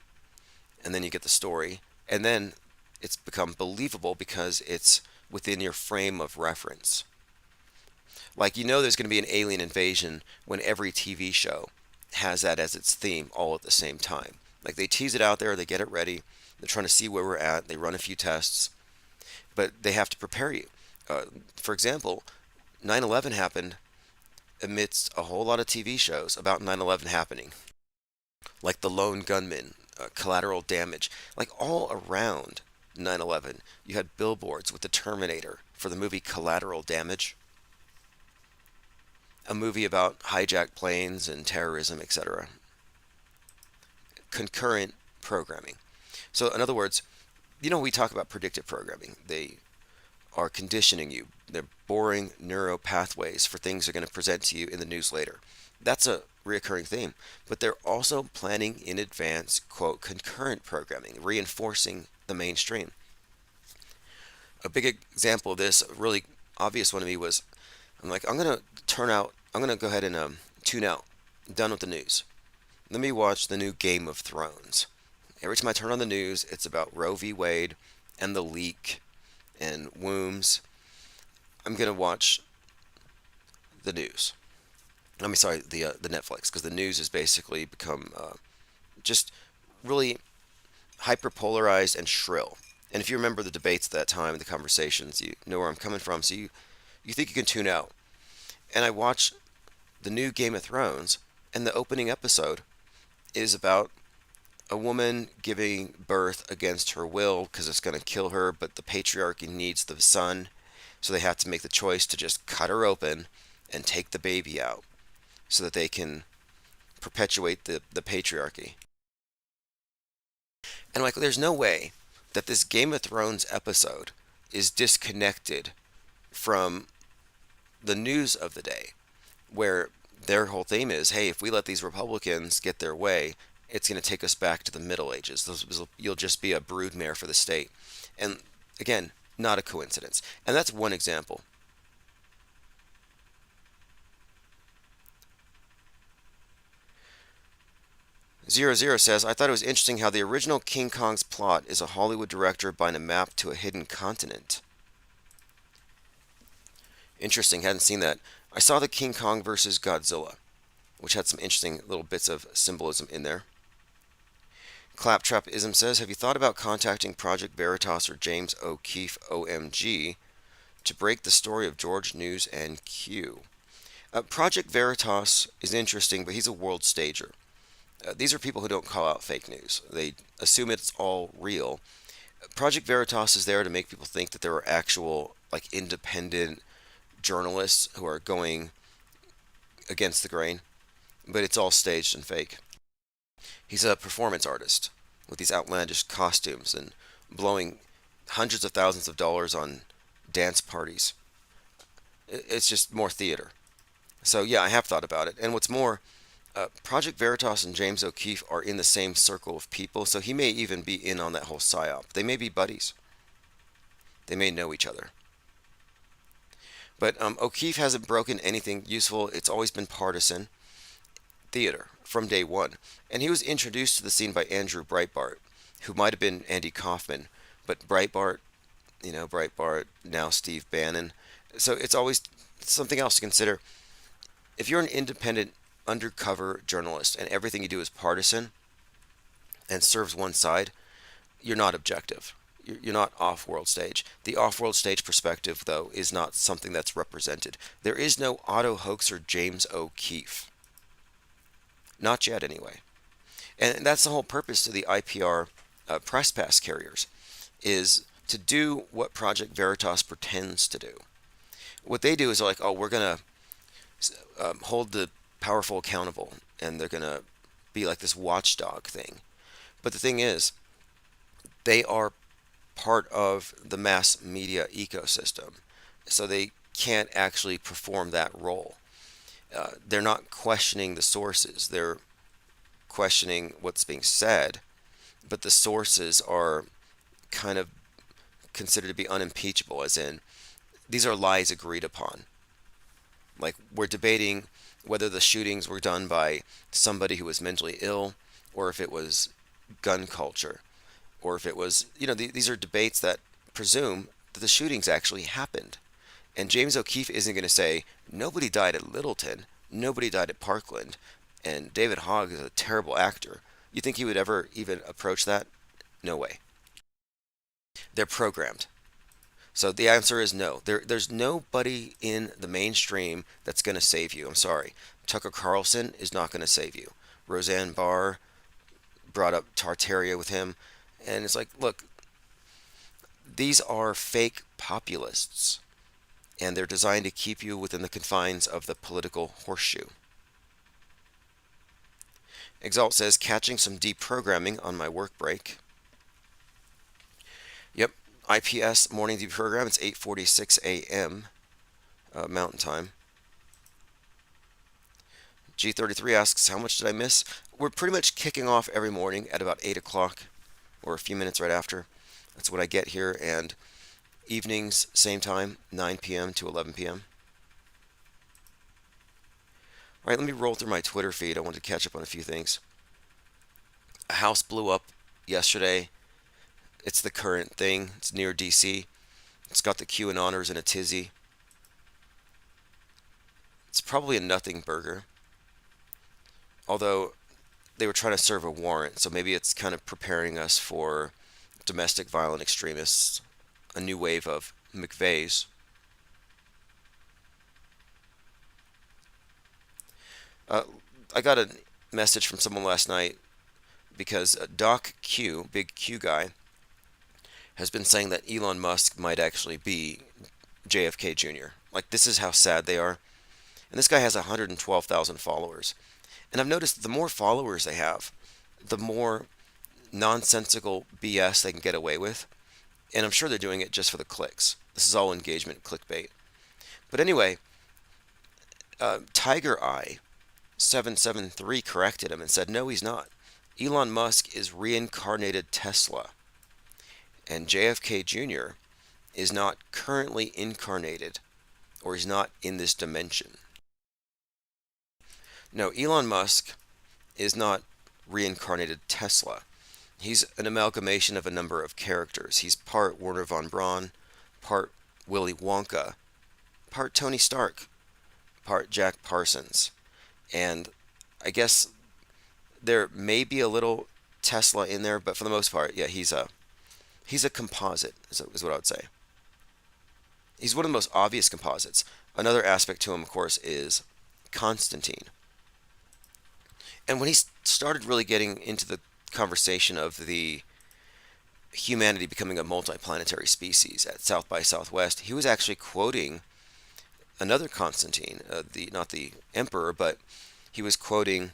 and then you get the story, and then it's become believable because it's within your frame of reference. Like there's going to be an alien invasion when every TV show has that as its theme all at the same time. Like they tease it out there, they get it ready, they're trying to see where we're at, they run a few tests, but they have to prepare you. For example, 9/11 happened amidst a whole lot of TV shows about 9/11 happening, like The Lone Gunman, Collateral Damage, like all around 9/11. You had billboards with the Terminator for the movie Collateral Damage, a movie about hijacked planes and terrorism, etc. Concurrent programming. So, in other words, we talk about predictive programming. They are conditioning you. They're boring neural pathways for things they're going to present to you in the news later. That's a reoccurring theme. But they're also planning in advance, quote, concurrent programming, reinforcing the mainstream. A big example of this, a really obvious one to me was, I'm like, I'm going to go ahead and tune out. I'm done with the news. Let me watch the new Game of Thrones. Every time I turn on the news, it's about Roe v. Wade and the leak and wombs. I'm going to watch the news. I mean, sorry, the Netflix, because the news has basically become just really hyperpolarized and shrill. And if you remember the debates at that time, the conversations, you know where I'm coming from. So you think you can tune out. And I watch the new Game of Thrones, and the opening episode is about a woman giving birth against her will because it's going to kill her, but the patriarchy needs the son, so they have to make the choice to just cut her open and take the baby out so that they can perpetuate the patriarchy. And like, there's no way that this Game of Thrones episode is disconnected from the news of the day, where their whole theme is, hey, if we let these Republicans get their way, it's going to take us back to the Middle Ages. You'll just be a broodmare for the state. And again, not a coincidence. And that's one example. Zero Zero says, I thought it was interesting how the original King Kong's plot is a Hollywood director buying a map to a hidden continent. Interesting, hadn't seen that. I saw the King Kong versus Godzilla, which had some interesting little bits of symbolism in there. Claptrapism says, have you thought about contacting Project Veritas or James O'Keefe OMG to break the story of George News and Q? Project Veritas is interesting, but he's a world stager. These are people who don't call out fake news. They assume it's all real, Project Veritas is there to make people think that there are actual, like, independent journalists who are going against the grain, but it's all staged and fake. He's a performance artist with these outlandish costumes and blowing hundreds of thousands of dollars on dance parties. It's just more theater. So, yeah, I have thought about it. And what's more, Project Veritas and James O'Keefe are in the same circle of people, so he may even be in on that whole psyop. They may be buddies. They may know each other. But O'Keefe hasn't broken anything useful. It's always been partisan theater from day one. And he was introduced to the scene by Andrew Breitbart, who might have been Andy Kaufman, but Breitbart, Breitbart, now Steve Bannon. So it's always something else to consider. If you're an independent undercover journalist and everything you do is partisan and serves one side, you're not objective. You're not off-world stage. The off-world stage perspective, though, is not something that's represented. There is no auto hoaxer James O'Keefe. Not yet, anyway. And that's the whole purpose of the IPR press pass carriers, is to do what Project Veritas pretends to do. What they do is like, oh, we're going to hold the powerful accountable, and they're going to be like this watchdog thing. But the thing is, they are part of the mass media ecosystem, so they can't actually perform that role. They're not questioning the sources, they're questioning what's being said, but the sources are kind of considered to be unimpeachable, as in, these are lies agreed upon. Like, we're debating whether the shootings were done by somebody who was mentally ill, or if it was gun culture, or if it was, these are debates that presume that the shootings actually happened. And James O'Keefe isn't going to say, nobody died at Littleton, nobody died at Parkland, and David Hogg is a terrible actor. You think he would ever even approach that? No way. They're programmed. So the answer is no. There's nobody in the mainstream that's going to save you. I'm sorry. Tucker Carlson is not going to save you. Roseanne Barr brought up Tartaria with him. And it's like, look, these are fake populists. And they're designed to keep you within the confines of the political horseshoe. Exalt says, catching some deprogramming on my work break. Yep, Ips Morning Deprogram. It's 8:46 a.m. Mountain Time. G33 asks, how much did I miss? We're pretty much kicking off every morning at about 8 o'clock, or a few minutes right after. That's what I get here, and evenings, same time, 9 p.m. to 11 p.m. All right, let me roll through my Twitter feed. I wanted to catch up on a few things. A house blew up yesterday. It's the current thing. It's near DC. It's got the QAnoners in a tizzy. It's probably a nothing burger. Although they were trying to serve a warrant, so maybe it's kind of preparing us for domestic violent extremists, a new wave of McVeighs. I got a message from someone last night because Doc Q, big Q guy, has been saying that Elon Musk might actually be JFK Jr. Like, this is how sad they are. And this guy has 112,000 followers. And I've noticed the more followers they have, the more nonsensical BS they can get away with. And I'm sure they're doing it just for the clicks. This is all engagement clickbait. But anyway, Tiger Eye 773 corrected him and said, no, he's not. Elon Musk is reincarnated Tesla. And JFK Jr. is not currently incarnated, or he's not in this dimension. No, Elon Musk is not reincarnated Tesla. He's an amalgamation of a number of characters. He's part Werner von Braun, part Willy Wonka, part Tony Stark, part Jack Parsons. And I guess there may be a little Tesla in there, but for the most part, yeah, he's a composite, is what I would say. He's one of the most obvious composites. Another aspect to him, of course, is Constantine. And when he started really getting into the conversation of the humanity becoming a multiplanetary species at South by Southwest, he was actually quoting another Constantine, the not the emperor, but he was quoting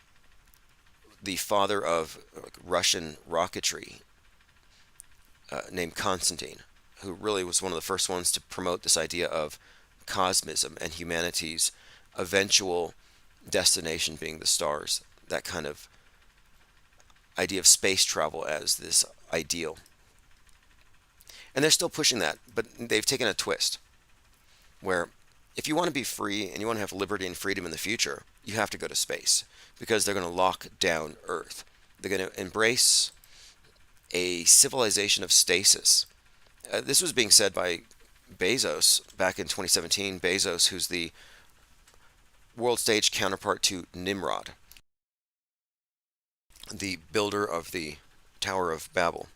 the father of Russian rocketry, named Constantine, who really was one of the first ones to promote this idea of cosmism and humanity's eventual destination being the stars. That kind of idea of space travel as this ideal. And they're still pushing that, but they've taken a twist where if you want to be free and you want to have liberty and freedom in the future, you have to go to space because they're going to lock down Earth. They're going to embrace a civilization of stasis. This was being said by Bezos back in 2017. Bezos, who's the world stage counterpart to Nimrod, the builder of the Tower of Babel.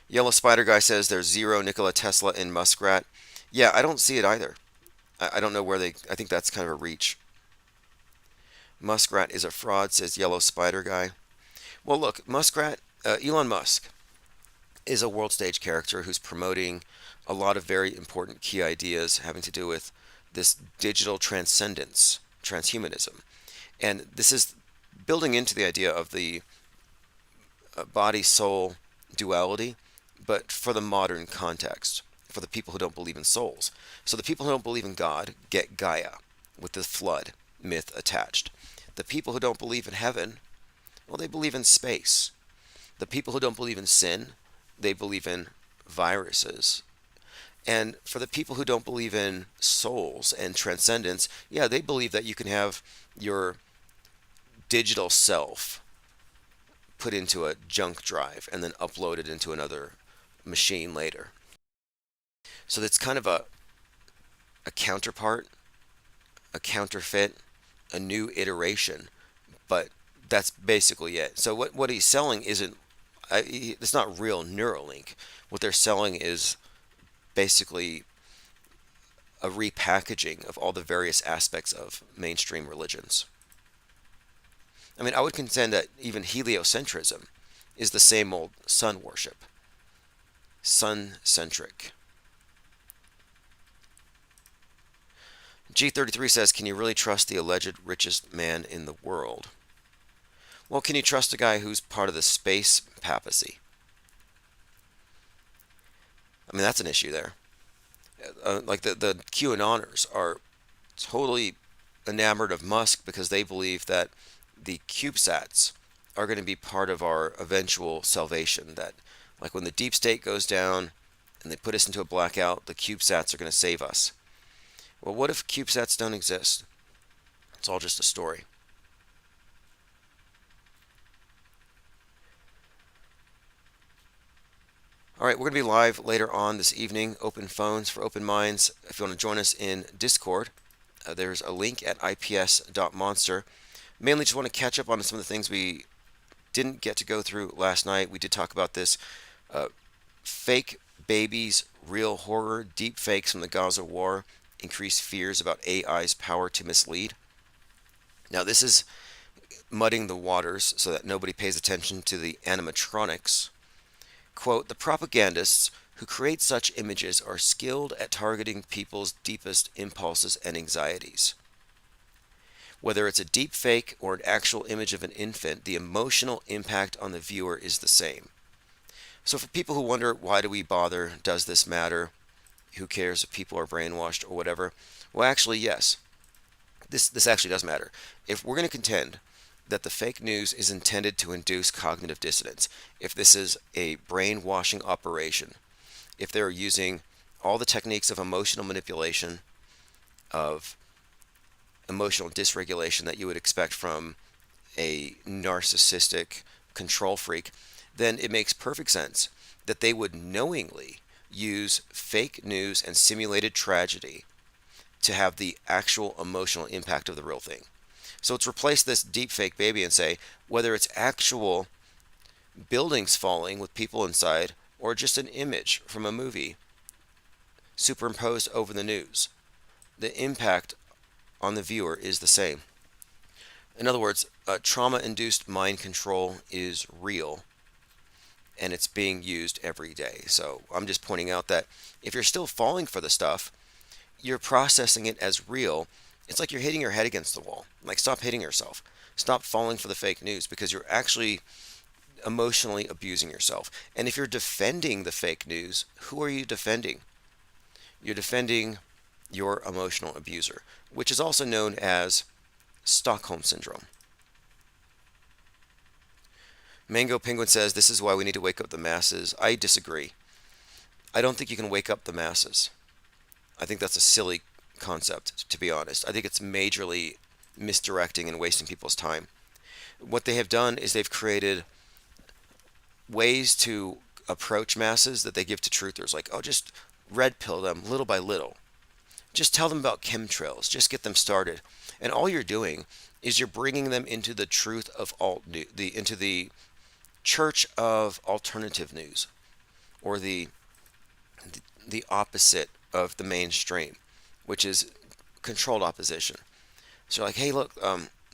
Yellow Spider Guy says there's zero Nikola Tesla in Muskrat. Yeah, I don't see it either. I don't know where they. I think that's kind of a reach. Muskrat is a fraud, says Yellow Spider Guy. Well, look, Muskrat, Elon Musk is a world stage character who's promoting a lot of very important key ideas having to do with this digital transcendence, transhumanism. And this is building into the idea of the body soul duality, but for the modern context, for the people who don't believe in souls. So the people who don't believe in God get Gaia with the flood myth attached. The people who don't believe in heaven, well, they believe in space. The people who don't believe in sin, they believe in viruses. And for the people who don't believe in souls and transcendence, yeah, they believe that you can have your digital self put into a junk drive and then uploaded into another machine later. So that's kind of a counterpart, a counterfeit, a new iteration, but that's basically it. So what he's selling isn't, it's not real Neuralink. What they're selling is basically a repackaging of all the various aspects of mainstream religions. I mean, I would contend that even heliocentrism is the same old sun worship. Sun-centric. G33 says, can you really trust the alleged richest man in the world? Well, can you trust a guy who's part of the space papacy? I mean, that's an issue there. Like the QAnoners are totally enamored of Musk because they believe that the CubeSats are going to be part of our eventual salvation. That, like when the deep state goes down and they put us into a blackout, the CubeSats are going to save us. Well, what if CubeSats don't exist? It's all just a story. All right, we're going to be live later on this evening. Open phones for open minds. If you want to join us in Discord, there's a link at ips.monster. Mainly just want to catch up on some of the things we didn't get to go through last night. We did talk about this. Fake babies, real horror, deep fakes from the Gaza war, increased fears about AI's power to mislead. Now, this is mudding the waters so that nobody pays attention to the animatronics. Quote, the propagandists who create such images are skilled at targeting people's deepest impulses and anxieties. Whether it's a deep fake or an actual image of an infant, the emotional impact on the viewer is the same. So for people who wonder, why do we bother? Does this matter? Who cares if people are brainwashed or whatever? Well, actually, yes. This actually does matter. If we're going to contend that the fake news is intended to induce cognitive dissonance, if this is a brainwashing operation, if they're using all the techniques of emotional manipulation, of emotional dysregulation that you would expect from a narcissistic control freak, then it makes perfect sense that they would knowingly use fake news and simulated tragedy to have the actual emotional impact of the real thing. So let's replace this deep fake baby and say whether it's actual buildings falling with people inside or just an image from a movie superimposed over the news, the impact on the viewer is the same. In other words, trauma-induced mind control is real, and it's being used every day. So I'm just pointing out that if you're still falling for the stuff, you're processing it as real. It's like you're hitting your head against the wall. Like, stop hitting yourself. Stop falling for the fake news, because you're actually emotionally abusing yourself. And if you're defending the fake news, who are you defending? You're defending your emotional abuser, which is also known as Stockholm Syndrome. Mango Penguin says this is why we need to wake up the masses. I disagree. I don't think you can wake up the masses. I think that's a silly concept, to be honest. I think it's majorly misdirecting and wasting people's time. What they have done is they've created ways to approach masses that they give to truthers, like, oh, just red pill them little by little. Just tell them about chemtrails. Just get them started. And all you're doing is you're bringing them into the truth of into the church of alternative news, or the opposite of the mainstream, which is controlled opposition. So like, hey, look,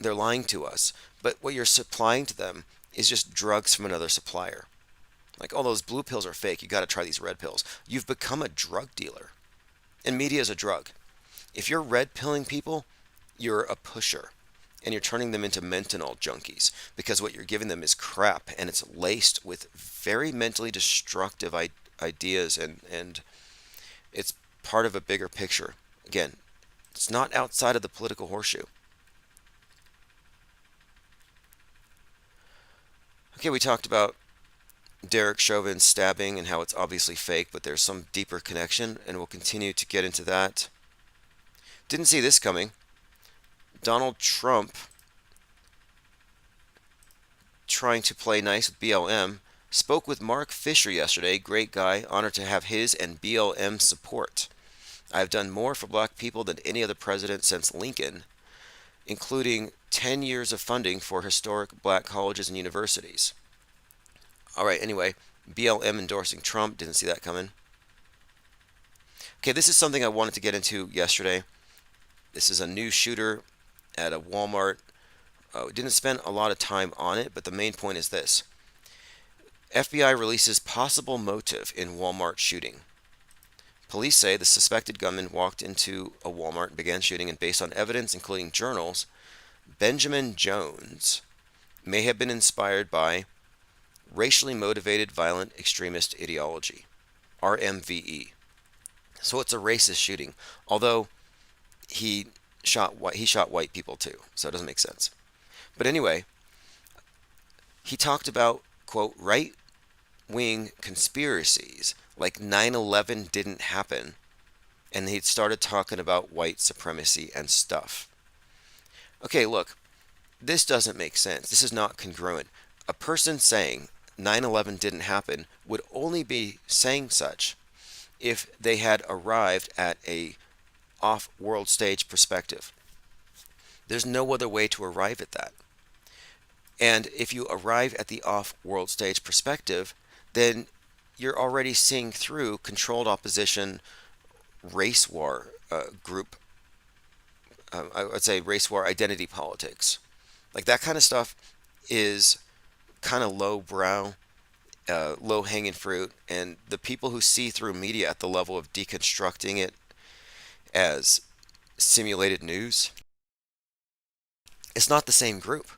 they're lying to us, but what you're supplying to them is just drugs from another supplier. Like, oh, those blue pills are fake. You got to try these red pills. You've become a drug dealer, and media is a drug. If you're red pilling people, you're a pusher, and you're turning them into mental junkies, because what you're giving them is crap, and it's laced with very mentally destructive ideas, and it's part of a bigger picture. Again, it's not outside of the political horseshoe. Okay, we talked about Derek Chauvin's stabbing and how it's obviously fake, but there's some deeper connection, and we'll continue to get into that. Didn't see this coming. Donald Trump, trying to play nice with BLM, spoke with Mark Fisher yesterday. Great guy. Honored to have his and BLM support. I've done more for black people than any other president since Lincoln, including 10 years of funding for historic black colleges and universities. All right, anyway, BLM endorsing Trump. Didn't see that coming. Okay, this is something I wanted to get into yesterday. This is a new shooter at a Walmart. Didn't spend a lot of time on it, but the main point is this. FBI releases possible motive in Walmart shooting. Police say the suspected gunman walked into a Walmart and began shooting, and based on evidence, including journals, Benjamin Jones may have been inspired by racially motivated violent extremist ideology, RMVE. So it's a racist shooting, although he shot white people too, so it doesn't make sense. But anyway, he talked about, quote, right-wing conspiracies, like 9/11 didn't happen, and he started talking about white supremacy and stuff. Okay, look, this doesn't make sense. This is not congruent. A person saying 9/11 didn't happen would only be saying such if they had arrived at a off-world stage perspective. There's no other way to arrive at that. And if you arrive at the off-world stage perspective, then you're already seeing through controlled opposition, race war group, I would say race war identity politics. Like, that kind of stuff is kind of low-brow, low-hanging fruit, and the people who see through media at the level of deconstructing it as simulated news, it's not the same group.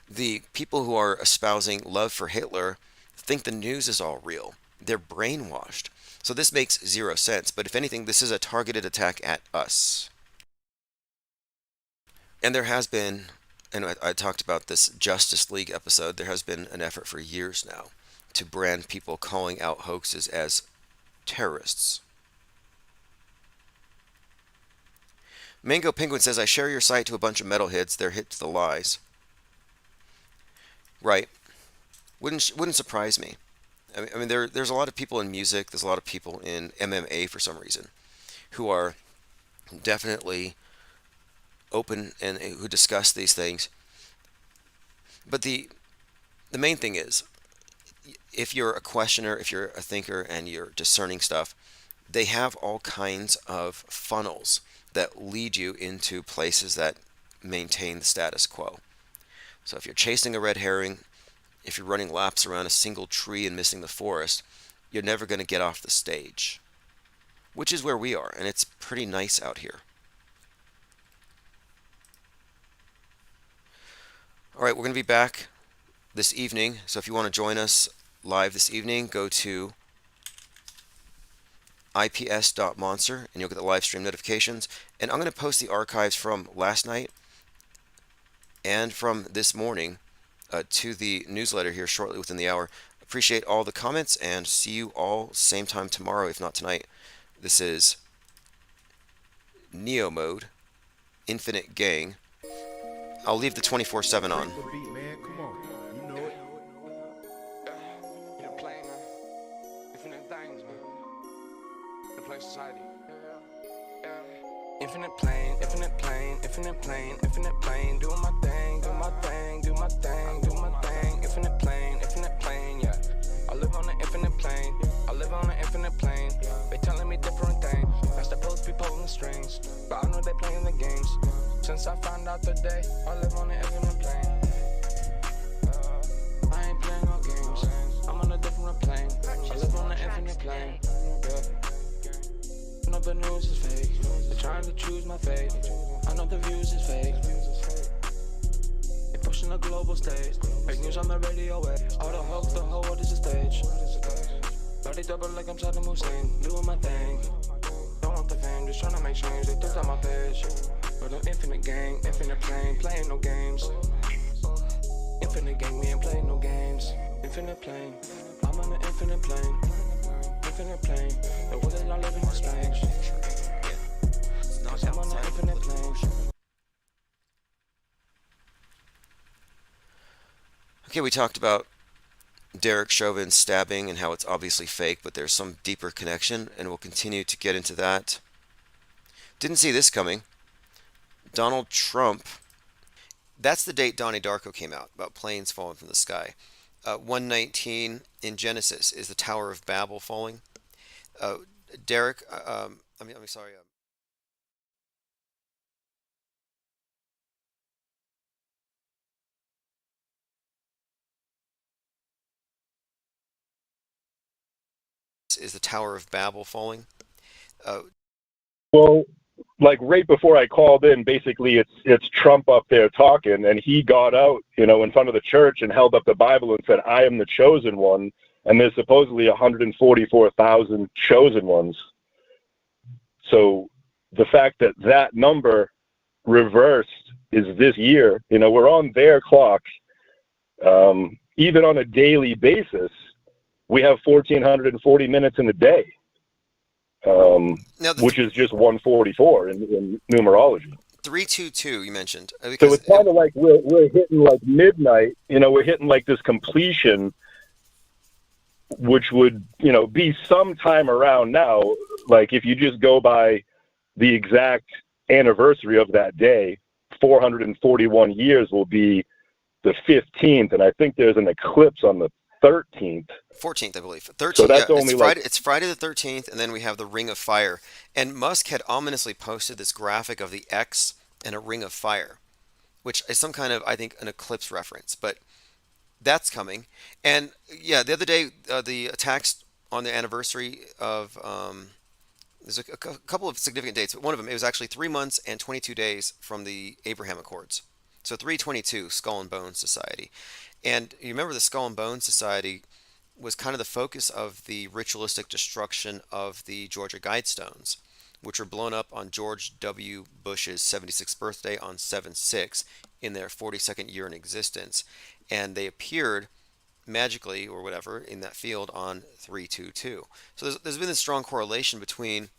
The people who are espousing love for Hitler think the news is all real. They're brainwashed. So this makes zero sense, but if anything, this is a targeted attack at us. And there has been, and I talked about this Justice League episode, there has been an effort for years now to brand people calling out hoaxes as terrorists. Mango Penguin says, I share your site to a bunch of metalheads. They're hip to the lies. Right. Wouldn't surprise me. I mean there's a lot of people in music, there's a lot of people in MMA for some reason, who are definitely open and who discuss these things. But the main thing is, if you're a questioner, if you're a thinker, and you're discerning stuff, they have all kinds of funnels that lead you into places that maintain the status quo. So if you're chasing a red herring, if you're running laps around a single tree and missing the forest, you're never going to get off the stage, which is where we are, and it's pretty nice out here. All right, we're going to be back this evening, so if you want to join us live this evening, go to ips.monster and you'll get the live stream notifications. And I'm going to post the archives from last night and from this morning to the newsletter here shortly within the hour. Appreciate all the comments and see you all same time tomorrow, if not tonight. This is Neo Mode, Infinite Gang. I'll leave the 24/7 on. Infinite plane, infinite plane, infinite plane, infinite plane, doing my thing, do my thing, do my thing, do my thing, infinite plane, yeah. I live on an infinite plane, I live on an infinite plane. They telling me different things, I supposed to be pulling the strings, but I know they playing the games. Since I found out today, I live on an infinite plane. I ain't playing no games, I'm on a different plane. I live on an infinite plane, yeah. I know the news is fake, they're trying to choose my fate. I know the views is fake, they pushing the global stage. Fake news on the radio way, all the hoax, the whole world is a stage. Body double like I'm Saddam Hussein, doing my thing. Don't want the fame, just trying to make change, they took down my page. But I'm infinite gang, infinite plane, playing no games. Infinite gang, we ain't playing no games. Infinite plane, I'm on an infinite plane. Infinite plane, the world is not living is strange. I'm on an infinite plane. Okay, we talked about Derek Chauvin's stabbing and how it's obviously fake, but there's some deeper connection, and we'll continue to get into that. Didn't see this coming. Donald Trump, that's the date Donnie Darko came out, about planes falling from the sky. 119 in Genesis is the Tower of Babel falling. Derek, I'm sorry. Is the Tower of Babel falling? Well, like right before I called in, basically it's Trump up there talking, and he got out, in front of the church and held up the Bible and said, "I am the chosen one," and there's supposedly 144,000 chosen ones. So the fact that that number reversed is this year, we're on their clock. Even on a daily basis, we have 1,440 minutes in a day. Which is just 144 in numerology. 322 you mentioned. So it's kind of like we're hitting like midnight. We're hitting like this completion, which would be sometime around now. Like if you just go by the exact anniversary of that day, 441 years will be the 15th, and I think there's an eclipse on the 13th. 14th, I believe. 13th. So that's only it's Friday the 13th, and then we have the Ring of Fire. And Musk had ominously posted this graphic of the X and a Ring of Fire, which is some kind of, I think, an eclipse reference. But that's coming. And yeah, the other day, the attacks on the anniversary of there's a couple of significant dates, but one of them, it was actually 3 months and 22 days from the Abraham Accords. So 322, Skull and Bones Society. And you remember the Skull and Bones Society was kind of the focus of the ritualistic destruction of the Georgia Guidestones, which were blown up on George W. Bush's 76th birthday on 7/6 in their 42nd year in existence. And they appeared magically or whatever in that field on 322. So there's been this strong correlation between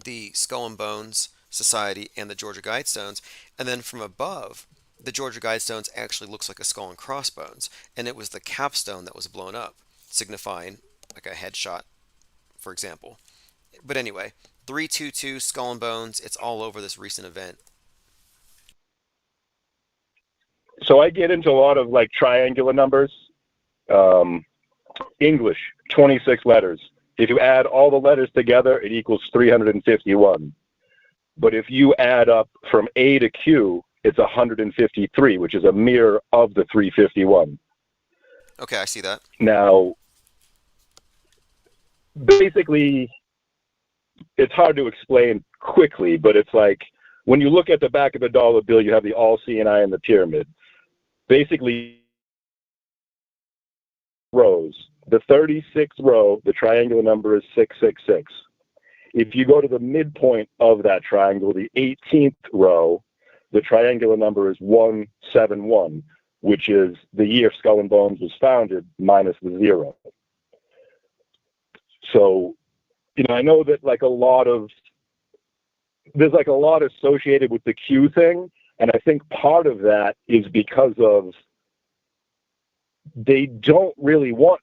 the Skull and Bones Society and the Georgia Guidestones. And then from above, the Georgia Guidestones actually looks like a skull and crossbones, and it was the capstone that was blown up, signifying like a headshot, for example. But anyway, 322, Skull and Bones, it's all over this recent event. So I get into a lot of like triangular numbers. English, 26 letters. If you add all the letters together, it equals 351. But if you add up from A to Q, it's 153, which is a mirror of the 351. Okay, I see that. Now, basically, it's hard to explain quickly, but it's like when you look at the back of a dollar bill, you have the all seeing eye and the pyramid. Basically, rows. The 36th row, the triangular number is 666. If you go to the midpoint of that triangle, the 18th row, the triangular number is 171, which is the year Skull and Bones was founded minus the 0. So, I know that there's a lot associated with the Q thing, and I think part of that is because of they don't really want